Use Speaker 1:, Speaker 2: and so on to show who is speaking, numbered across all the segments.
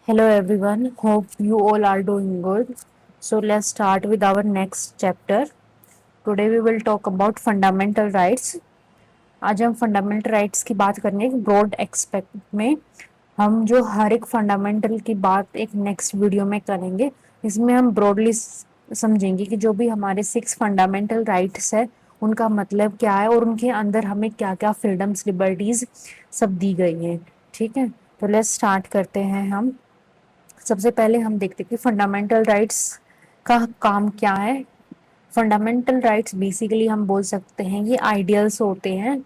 Speaker 1: Hello everyone, hope you all are doing good. So let's start with our next chapter. Today we will talk about fundamental rights. आज हम fundamental rights की बात करेंगे broad expect में। हम जो हर एक फंडामेंटल की बात एक नेक्स्ट वीडियो में करेंगे। इसमें हम ब्रॉडली समझेंगे कि जो भी हमारे 6 फंडामेंटल राइट्स है उनका मतलब क्या है और उनके अंदर हमें क्या क्या फ्रीडम्स लिबर्टीज सब दी गई है। ठीक है, तो लेट्स स्टार्ट करते हैं। हम सबसे पहले हम देखते हैं कि फंडामेंटल राइट्स का काम क्या है। फंडामेंटल राइट्स बेसिकली हम बोल सकते हैं ये आइडियल्स होते हैं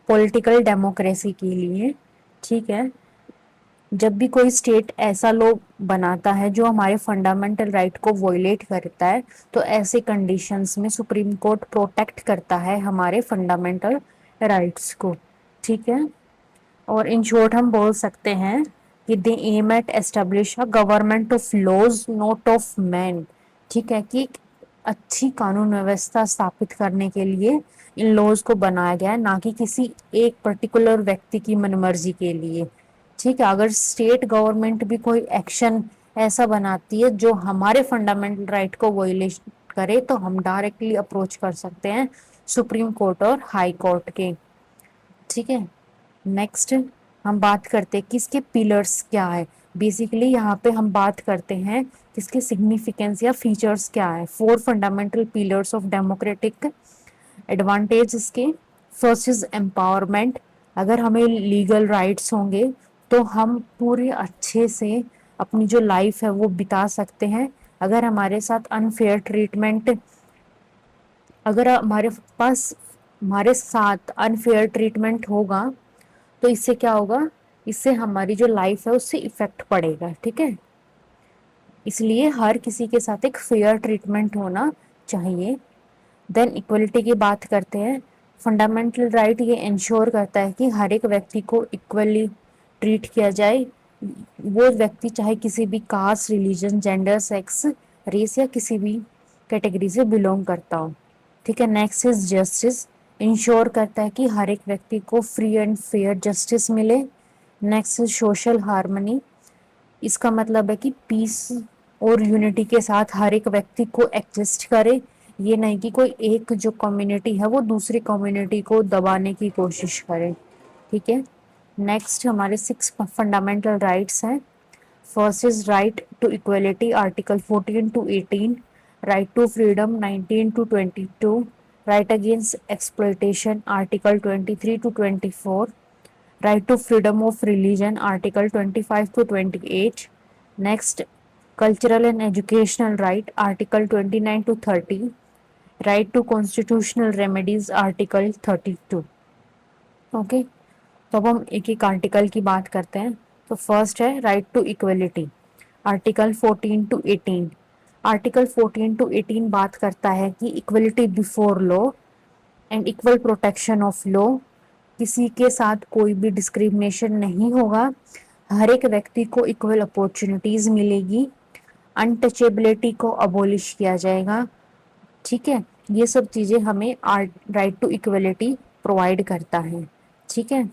Speaker 1: पॉलिटिकल डेमोक्रेसी के लिए। ठीक है, जब भी कोई स्टेट ऐसा लॉ बनाता है जो हमारे फंडामेंटल राइट को वॉयलेट करता है, तो ऐसे कंडीशंस में सुप्रीम कोर्ट प्रोटेक्ट करता है हमारे फंडामेंटल राइट्स को। ठीक है, और इन शॉर्ट हम बोल सकते हैं कि they aim at establish a government of laws not of man. ठीक है, कि अच्छी कानून व्यवस्था स्थापित करने के लिए इन लॉज को बनाया गया है, ना कि किसी एक पर्टिकुलर व्यक्ति की मनमर्जी के लिए। ठीक है, अगर स्टेट गवर्नमेंट भी कोई एक्शन ऐसा बनाती है जो हमारे फंडामेंटल राइट को वॉयलेट करे, तो हम डायरेक्टली अप्रोच कर सकते हैं सुप्रीम कोर्ट और हाई कोर्ट के। ठीक है, नेक्स्ट हम बात करते हैं कि इसके पिलर्स क्या है। बेसिकली यहाँ पे हम बात करते हैं कि इसके सिग्निफिकेंस या फीचर्स क्या है। 4 fundamental pillars of democratic advantage इसके। First is empowerment. अगर हमें लीगल राइट्स होंगे तो हम पूरे अच्छे से अपनी जो लाइफ है वो बिता सकते हैं। अगर हमारे साथ अनफेयर ट्रीटमेंट अगर हमारे साथ अनफेयर ट्रीटमेंट होगा तो इससे क्या होगा, इससे हमारी जो लाइफ है उससे इफेक्ट पड़ेगा। ठीक है, इसलिए हर किसी के साथ एक फेयर ट्रीटमेंट होना चाहिए। देन इक्वलिटी की बात करते हैं। फंडामेंटल राइट ये इंश्योर करता है कि हर एक व्यक्ति को इक्वली ट्रीट किया जाए। वो व्यक्ति चाहे किसी भी caste, religion, gender, sex, race या किसी भी कैटेगरी से बिलोंग करता हो। ठीक है, नेक्स्ट इज जस्टिस। इंश्योर करता है कि हर एक व्यक्ति को फ्री एंड फेयर जस्टिस मिले। Next is social harmony. इसका मतलब है कि पीस और यूनिटी के साथ हर एक व्यक्ति को एग्जिस्ट करे। ये नहीं कि कोई एक जो कम्युनिटी है वो दूसरी कम्युनिटी को दबाने की कोशिश करे। ठीक है, नेक्स्ट हमारे 6 फंडामेंटल राइट्स हैं। First is right to equality, article 14 to 18। Right to freedom, 19 to 22। Right against exploitation, article 23 to 24। Right to freedom of religion, Article 25 to 28. Next, cultural and educational right, Article 29 to 30. Right to constitutional remedies, Article 32. Okay, तो अब हम एक एक article की बात करते हैं। तो फर्स्ट है right to equality, article 14 to 18। Article 14 to 18 बात करता है कि equality before law and equal protection of law. किसी के साथ कोई भी डिस्क्रिमिनेशन नहीं होगा, हर एक व्यक्ति को इक्वल अपॉर्चुनिटीज मिलेगी। अनटचेबिलिटी को अबोलिश किया जाएगा। ठीक है, ये सब चीजें हमें राइट टू इक्वलिटी प्रोवाइड करता है। ठीक है,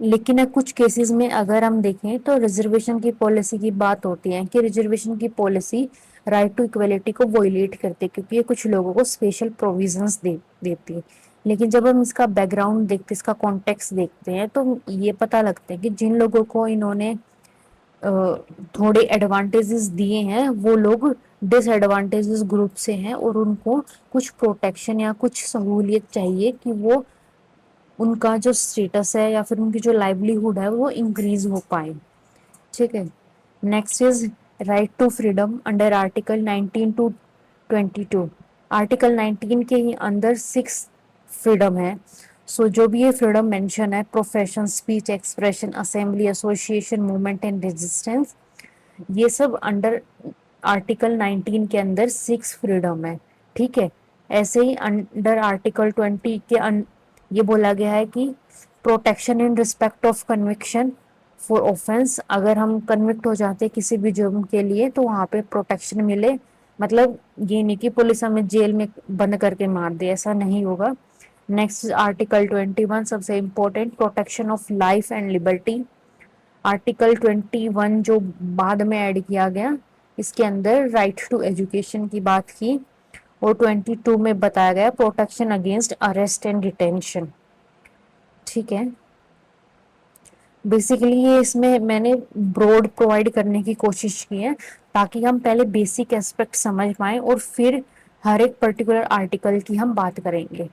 Speaker 1: लेकिन कुछ केसेस में अगर हम देखें तो रिजर्वेशन की पॉलिसी की बात होती है कि रिजर्वेशन की पॉलिसी राइट टू इक्वलिटी को वॉयलेट करती है, क्योंकि ये कुछ लोगों को स्पेशल प्रोविजंस देती है। लेकिन जब हम इसका बैकग्राउंड देखते हैं, इसका कॉन्टेक्स्ट देखते हैं, तो ये पता लगता है कि जिन लोगों को इन्होंने थोड़े एडवांटेजेस दिए हैं वो लोग डिसएडवांटेजेस ग्रुप से हैं और उनको कुछ प्रोटेक्शन या कुछ सहूलियत चाहिए कि वो उनका जो स्टेटस है या फिर उनकी जो लाइवलीहुड है वो इंक्रीज हो पाए। ठीक है, next is right to freedom under article 19 to 22। Article 19 के ही अंदर 6 फ्रीडम है। सो जो भी ये फ्रीडम मेंशन है, profession, speech, expression, assembly, association, movement and resistance, ये सब अंडर आर्टिकल 19 के अंदर 6 फ्रीडम है। ठीक है, ऐसे ही अंडर आर्टिकल 20 के ये बोला गया है कि protection in respect of conviction for offence. अगर हम कन्विक्ट हो जाते किसी भी जुर्म के लिए तो वहां पे प्रोटेक्शन मिले। मतलब ये नहीं कि पुलिस हमें जेल में बंद करके मार दे, ऐसा नहीं होगा। नेक्स्ट आर्टिकल 21 सबसे important, protection of life and liberty. Article 21 जो बाद में ऐड किया गया, इसके अंदर राइट टू एजुकेशन की बात की, और 22 में बताया गया protection against arrest and detention. ठीक है, बेसिकली ये इसमें मैंने ब्रॉड प्रोवाइड करने की कोशिश की है ताकि हम पहले बेसिक एस्पेक्ट समझ पाए और फिर हर एक पर्टिकुलर आर्टिकल की हम बात करेंगे।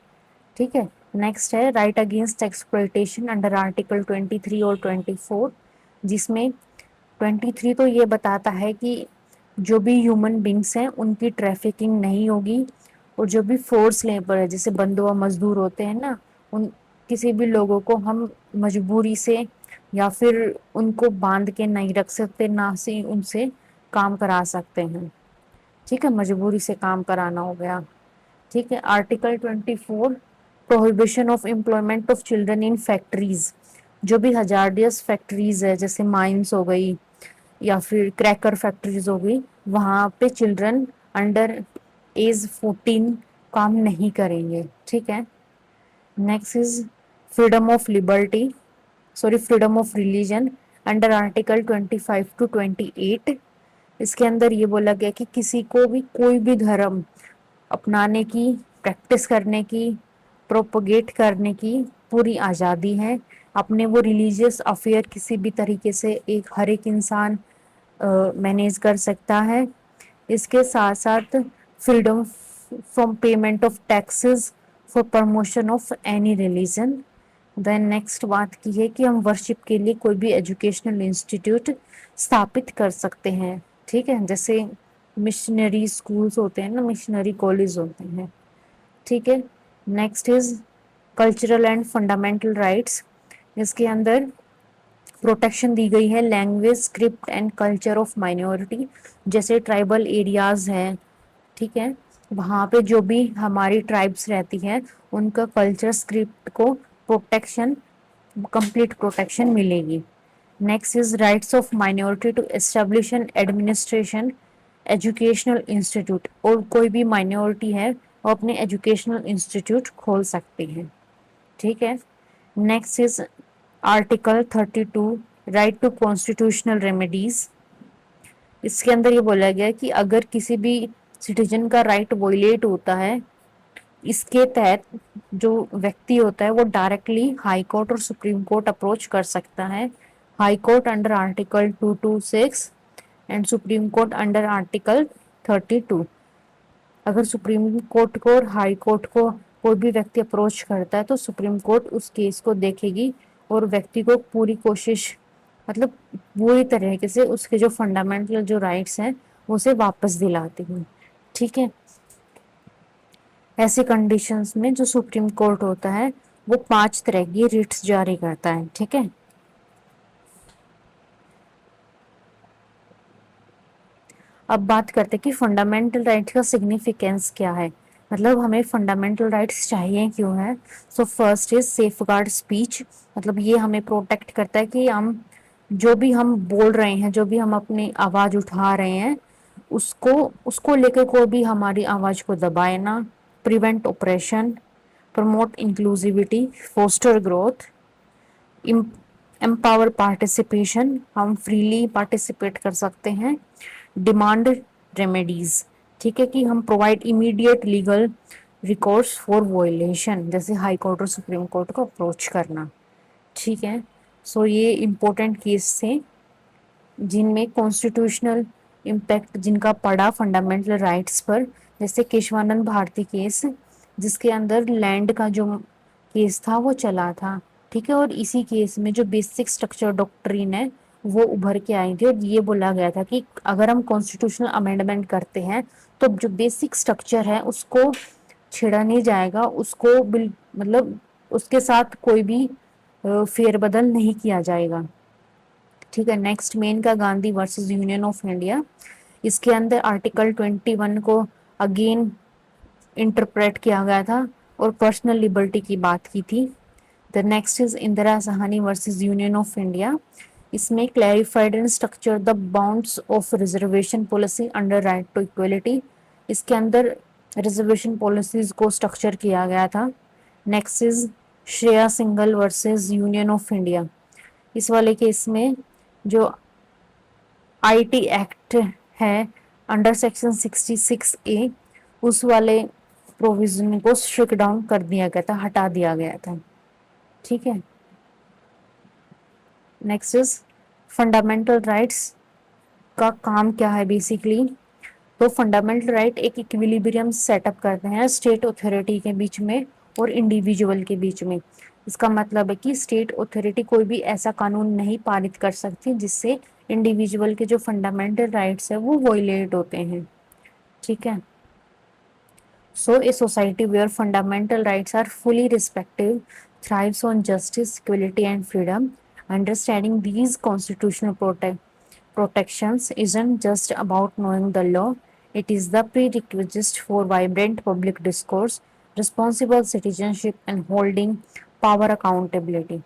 Speaker 1: ठीक है, नेक्स्ट है right against exploitation under article 23 और 24, जिसमें 23 तो ये बताता है कि जो भी ह्यूमन बींग्स हैं उनकी ट्रैफिकिंग नहीं होगी, और जो भी फोर्स लेबर है जैसे बंधुआ मजदूर होते हैं ना, उन किसी भी लोगों को हम मजबूरी से या फिर उनको बांध के नहीं रख सकते, ना से उनसे काम करा सकते हैं। ठीक है, मजबूरी से काम कराना हो गया। ठीक है, article 24 prohibition of employment of children in factories, जो भी हजार्डियस फैक्ट्रीज है जैसे माइंस हो गई या फिर क्रैकर फैक्ट्रीज हो गई, वहां पे चिल्ड्रन अंडर एज 14 काम नहीं करेंगे। ठीक है, next is freedom of liberty, sorry freedom of religion under article 25 to 28। इसके अंदर ये बोला गया कि किसी को भी कोई भी धर्म अपनाने की, प्रैक्टिस करने की, प्रोपोगेट करने की पूरी आज़ादी है। अपने वो रिलीजियस अफेयर किसी भी तरीके से एक हर एक इंसान मैनेज कर सकता है। इसके साथ साथ freedom from payment of taxes for promotion of any religion. Then next बात की है कि हम वर्शिप के लिए कोई भी एजुकेशनल इंस्टीट्यूट स्थापित कर सकते हैं। ठीक है, जैसे मिशनरी स्कूल्स होते हैं ना, मिशनरी कॉलेज होते हैं। ठीक है, next is cultural and fundamental rights. इसके अंदर प्रोटेक्शन दी गई है language, script and culture of minority, जैसे ट्राइबल एरियाज हैं। ठीक है, वहाँ पे जो भी हमारी ट्राइब्स रहती हैं उनका कल्चर, स्क्रिप्ट को प्रोटेक्शन, कंप्लीट प्रोटेक्शन मिलेगी। Next is rights of minority to establish and administration educational institute, और कोई भी माइनॉरिटी है वो अपने एजुकेशनल इंस्टीट्यूट खोल सकती है। ठीक है, next is article 32 right to constitutional remedies. इसके अंदर ये बोला गया कि अगर किसी भी सिटीजन का राइट वोलेट होता है, इसके तहत जो व्यक्ति होता है वो डायरेक्टली हाई कोर्ट और सुप्रीम कोर्ट अप्रोच कर सकता है। High court under article 226 and supreme court under article 32। अगर सुप्रीम कोर्ट को और हाई कोर्ट को कोई भी व्यक्ति अप्रोच करता है तो सुप्रीम कोर्ट उस केस को देखेगी और व्यक्ति को पूरी कोशिश, मतलब पूरी तरीके से उसके जो फंडामेंटल जो राइट्स हैं उसे वापस दिलाती है। ठीक है, ऐसी कंडीशंस में जो सुप्रीम कोर्ट होता है वो 5 तरह की रिट्स जारी करता है। ठीक है, अब बात करते हैं कि फंडामेंटल राइट्स का सिग्निफिकेंस क्या है, मतलब हमें फंडामेंटल राइट्स चाहिए क्यों है। So first is safeguard speech, मतलब ये हमें प्रोटेक्ट करता है कि हम जो भी हम बोल रहे हैं, जो भी हम अपनी आवाज उठा रहे हैं, उसको उसको लेकर कोई भी हमारी आवाज को दबाए ना। Prevent operation, promote inclusivity, foster growth, empower participation, हम फ्रीली पार्टिसिपेट कर सकते हैं। डिमांड रेमेडीज, ठीक है, कि हम provide immediate legal recourse for violation, जैसे हाई कोर्ट और सुप्रीम कोर्ट को अप्रोच करना। ठीक है, सो ये इम्पोर्टेंट केस थे जिनमें कॉन्स्टिट्यूशनल इम्पैक्ट जिनका पड़ा फंडामेंटल राइट्स पर, जैसे केशवानंद भारती केस, जिसके अंदर लैंड का जो केस था वो चला था। ठीक है, और इसी केस में जो बेसिक स्ट्रक्चर डॉक्ट्रिन है वो उभर के आई थी, और ये बोला गया था कि अगर हम कॉन्स्टिट्यूशनल अमेंडमेंट करते हैं तो जो बेसिक स्ट्रक्चर है उसको छेड़ा नहीं जाएगा, उसको बिल मतलब उसके साथ कोई भी फेरबदल नहीं किया जाएगा। ठीक है, नेक्स्ट मेन का Gandhi versus Union of India, इसके अंदर आर्टिकल 21 को अगेन इंटरप्रेट किया गया था और पर्सनल लिबर्टी की बात की थी। The next is Indira Sawhney versus Union of India, इसमें clarified and structure the bounds of reservation policy under right to equality, इसके अंदर रिजर्वेशन पॉलिसीज को स्ट्रक्चर किया गया था। Next is Shreya Singhal versus Union of India, इस वाले केस में जो आईटी एक्ट है अंडर सेक्शन 66A, उस वाले प्रोविजन को स्ट्रिक डाउन कर दिया गया था, हटा दिया गया था। ठीक है। नेक्स्ट इज फंडामेंटल राइट्स का काम क्या है बेसिकली। तो फंडामेंटल राइट एक इक्विलिब्रियम सेटअप करते हैं स्टेट अथॉरिटी के बीच में और इंडिविजुअल के बीच में। इसका मतलब है कि स्टेट अथॉरिटी कोई भी ऐसा कानून नहीं पारित कर सकती जिससे इंडिविजुअल के जो फंडामेंटल राइट्स है वो वॉयलेट होते हैं। ठीक है। So, a society where fundamental rights are fully respected thrives on justice, equality, and freedom. Understanding these constitutional protections isn't just about knowing the law, it is the prerequisite for vibrant public discourse, responsible citizenship, and holding power accountability.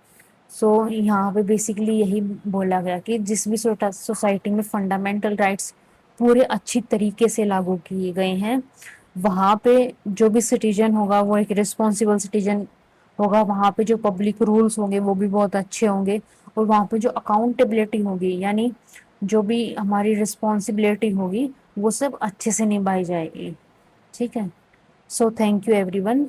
Speaker 1: सो यहाँ पे basically यही बोला गया कि जिस भी society में fundamental rights पूरे अच्छी तरीके से लागू किए गए हैं, वहाँ पे जो भी सिटीजन होगा वो एक रिस्पॉन्सिबल सिटीजन होगा, वहाँ पे जो पब्लिक रूल्स होंगे वो भी बहुत अच्छे होंगे, और वहाँ पे जो अकाउंटेबिलिटी होगी यानी जो भी हमारी रिस्पॉन्सिबिलिटी होगी वो सब अच्छे से निभाई जाएगी। ठीक है। So thank you everyone.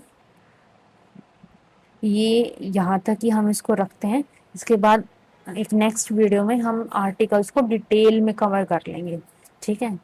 Speaker 1: ये यहाँ तक ही हम इसको रखते हैं। इसके बाद एक नेक्स्ट वीडियो में हम आर्टिकल्स को डिटेल में कवर कर लेंगे। ठीक है।